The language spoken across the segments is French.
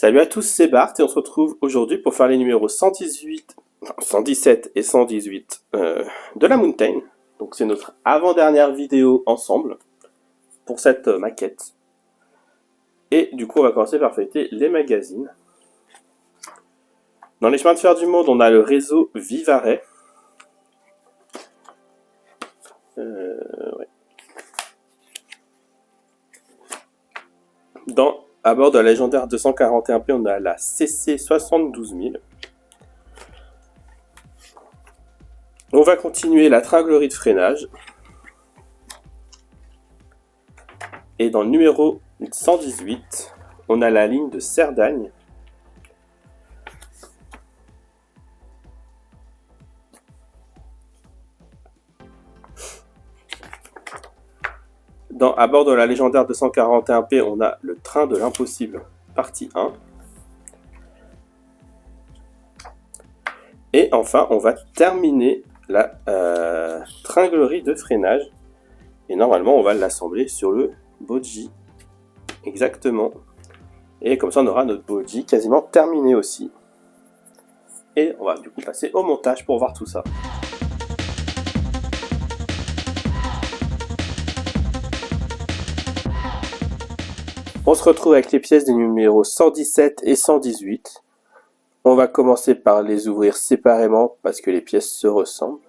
Salut à tous, c'est Bart et on se retrouve aujourd'hui pour faire les numéros 117 et 118 de la Mountain. Donc c'est notre avant-dernière vidéo ensemble pour cette maquette. Et du coup on va commencer par feuilleter les magazines. Dans les chemins de fer du monde, on a le réseau Vivarais. Ouais. À bord de la légendaire 241P, on a la CC 72000. On va continuer la tringlerie de freinage. Et dans le numéro 118, on a la ligne de Cerdagne. À bord de la légendaire 241P, on a le train de l'impossible, partie 1. Et enfin, on va terminer la tringlerie de freinage. Et normalement, on va l'assembler sur le bogie. Exactement. Et comme ça, on aura notre bogie quasiment terminé aussi. Et on va du coup passer au montage pour voir tout ça. On se retrouve avec les pièces des numéros 117 et 118. On va commencer par les ouvrir séparément parce que les pièces se ressemblent.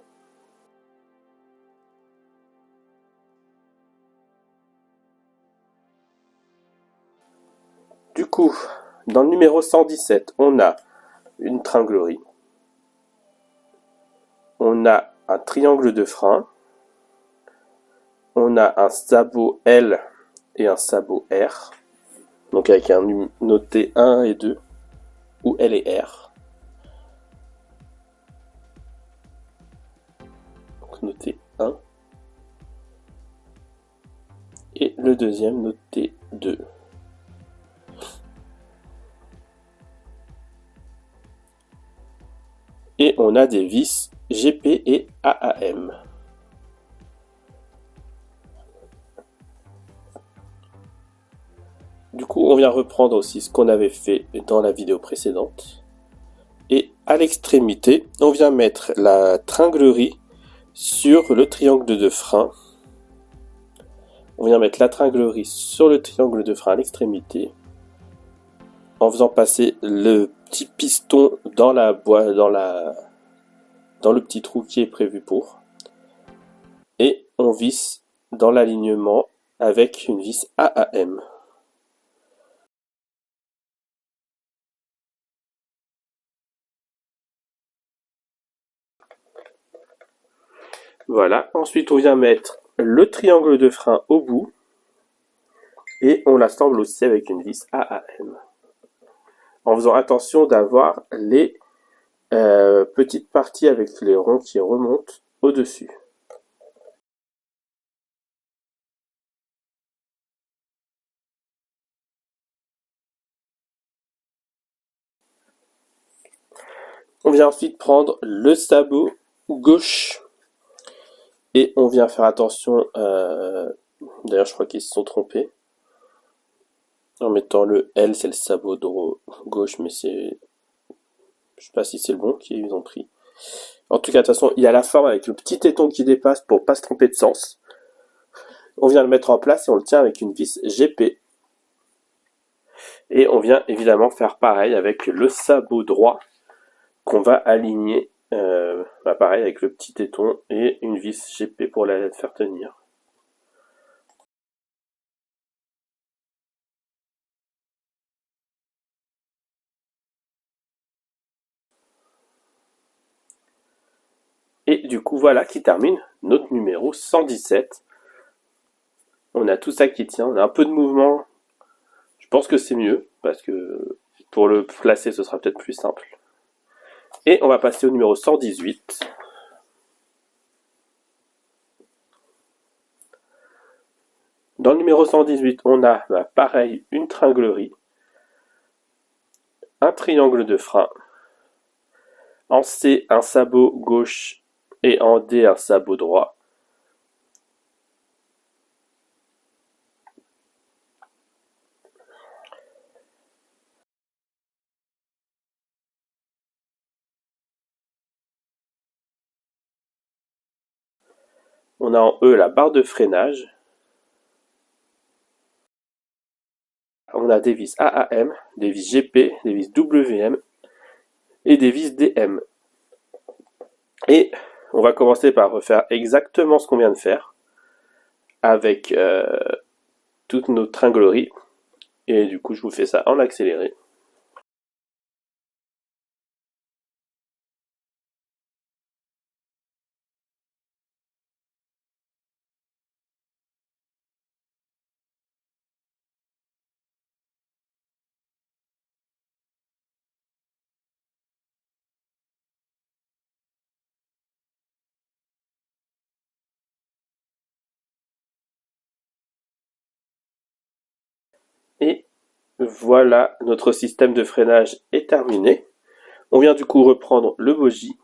Du coup, dans le numéro 117, on a une tringlerie. On a un triangle de frein. On a un sabot L et un sabot R. Donc avec un noté 1 et 2, ou L et R. Donc noté 1. Et le deuxième noté 2. Et on a des vis GP et AAM. Du coup, on vient reprendre aussi ce qu'on avait fait dans la vidéo précédente. Et à l'extrémité, on vient mettre la tringlerie sur le triangle de frein. On vient mettre la tringlerie sur le triangle de frein à l'extrémité, en faisant passer le petit piston dans le petit trou qui est prévu pour. Et on visse dans l'alignement avec une vis AAM. Voilà, ensuite on vient mettre le triangle de frein au bout et on l'assemble aussi avec une vis AAM. En faisant attention d'avoir les petites parties avec les ronds qui remontent au-dessus. On vient ensuite prendre le sabot gauche et on vient faire attention, d'ailleurs je crois qu'ils se sont trompés, en mettant le L, c'est le sabot gauche, mais c'est, je sais pas si c'est le bon qu'ils ont pris. En tout cas, de toute façon, il y a la forme avec le petit téton qui dépasse pour pas se tromper de sens. On vient le mettre en place et on le tient avec une vis GP. Et on vient évidemment faire pareil avec le sabot droit qu'on va aligner, pareil avec le petit téton et une vis GP pour la faire tenir. Et du coup, voilà qui termine notre numéro 117. On a tout ça qui tient, on a un peu de mouvement. Je pense que c'est mieux, parce que pour le placer, ce sera peut-être plus simple. Et on va passer au numéro 118. Dans le numéro 118, on a pareil une tringlerie, un triangle de frein, en C un sabot gauche et en D un sabot droit. On a en E la barre de freinage. On a des vis AAM, des vis GP, des vis WM et des vis DM. Et on va commencer par refaire exactement ce qu'on vient de faire avec toutes nos tringleries. Et du coup, je vous fais ça en accéléré. Et voilà, notre système de freinage est terminé. On vient du coup reprendre le bogie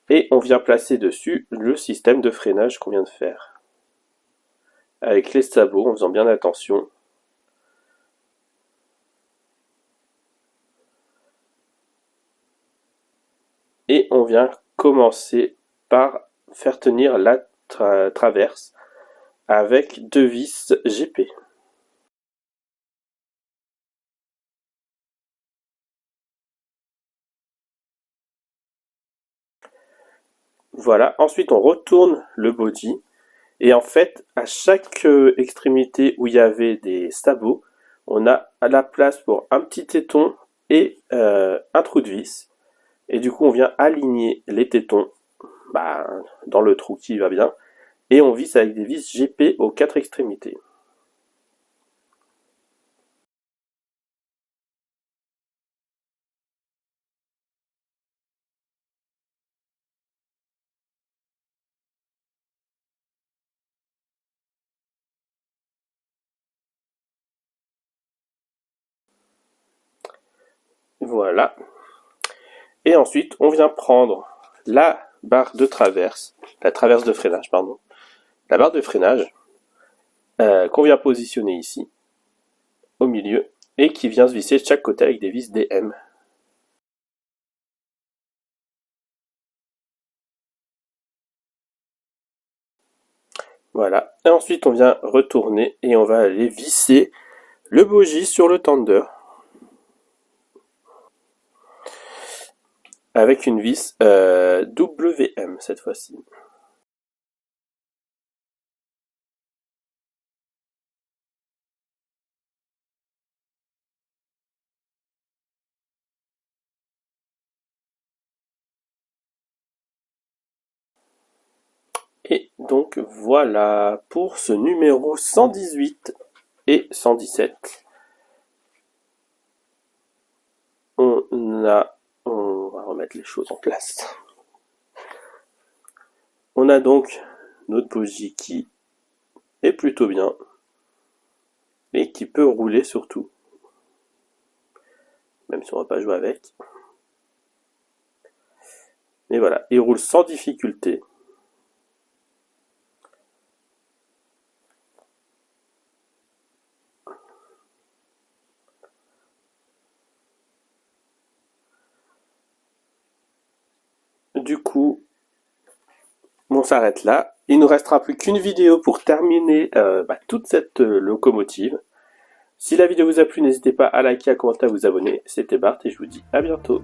et on vient placer dessus le système de freinage qu'on vient de faire. Avec les sabots, en faisant bien attention. Et on vient commencer par faire tenir la traverse avec deux vis GP. Voilà, ensuite on retourne le body et en fait à chaque extrémité où il y avait des sabots, on a à la place pour un petit téton et un trou de vis. Et du coup on vient aligner les tétons dans le trou qui va bien et on visse avec des vis GP aux quatre extrémités. Voilà. Et ensuite, on vient prendre la barre de traverse, la traverse de freinage, pardon, la barre de freinage qu'on vient positionner ici, au milieu, et qui vient se visser de chaque côté avec des vis DM. Voilà. Et ensuite, on vient retourner et on va aller visser le bogie sur le tender avec une vis WM cette fois-ci. Et donc voilà pour ce numéro 118 et 117. On va remettre les choses en place. On a donc notre bogie qui est plutôt bien et qui peut rouler surtout, même si on va pas jouer avec. Mais voilà, il roule sans difficulté. Du coup, on s'arrête là. Il nous restera plus qu'une vidéo pour terminer toute cette locomotive. Si la vidéo vous a plu, n'hésitez pas à liker, à commenter, à vous abonner. C'était Bart et je vous dis à bientôt.